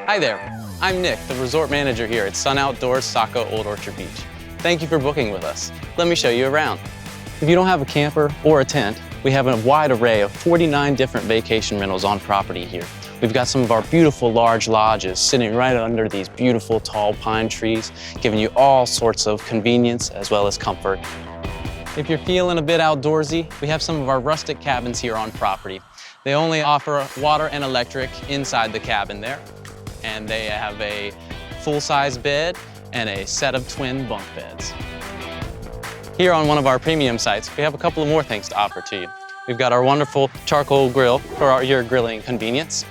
Hi there, I'm Nick, the resort manager here at Sun Outdoors Saco Old Orchard Beach. Thank you for booking with us. Let me show you around. If you don't have a camper or a tent, we have a wide array of 49 different vacation rentals on property here. We've got some of our beautiful large lodges sitting right under these beautiful tall pine trees, giving you all sorts of convenience as well as comfort. If you're feeling a bit outdoorsy, we have some of our rustic cabins here on property. They only offer water and electric inside the cabin there, and they have a full-size bed and a set of twin bunk beds. Here on one of our premium sites, we have a couple of more things to offer to you. We've got our wonderful charcoal grill for your grilling convenience.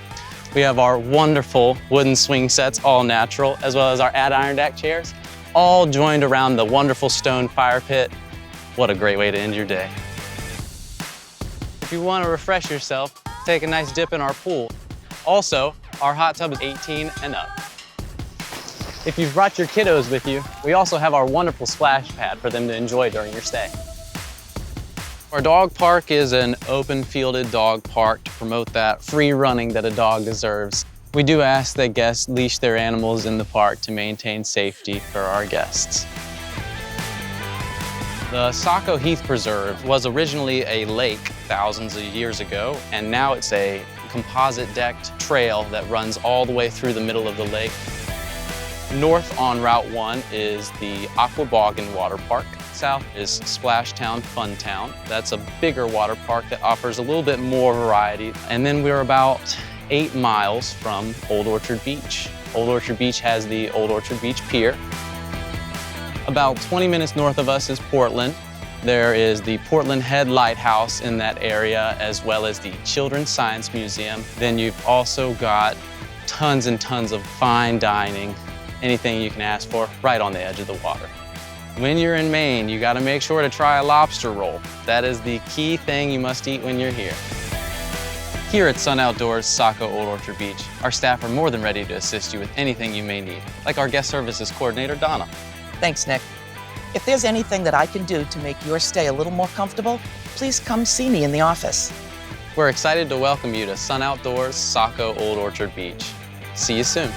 We have our wonderful wooden swing sets, all natural, as well as our Iron Deck chairs, all joined around the wonderful stone fire pit. What a great way to end your day. If you want to refresh yourself, take a nice dip in our pool. Also, our hot tub is 18 and up. If you've brought your kiddos with you, we also have our wonderful splash pad for them to enjoy during your stay. Our dog park is an open-fielded dog park to promote that free running that a dog deserves. We do ask that guests leash their animals in the park to maintain safety for our guests. The Saco Heath Preserve was originally a lake thousands of years ago, and now it's a composite decked trail that runs all the way through the middle of the lake. North on Route 1 is the Aquaboggan Water Park. South is Splashtown Fun Town. That's a bigger water park that offers a little bit more variety. And then we're about 8 miles from Old Orchard Beach. Old Orchard Beach has the Old Orchard Beach Pier. About 20 minutes north of us is Portland. There is the Portland Head Lighthouse in that area, as well as the Children's Science Museum. Then you've also got tons and tons of fine dining, anything you can ask for, right on the edge of the water. When you're in Maine, you gotta make sure to try a lobster roll. That is the key thing you must eat when you're here. Here at Sun Outdoors Saco Old Orchard Beach, our staff are more than ready to assist you with anything you may need, like our guest services coordinator, Donna. Thanks, Nick. If there's anything that I can do to make your stay a little more comfortable, please come see me in the office. We're excited to welcome you to Sun Outdoors Saco Old Orchard Beach. See you soon.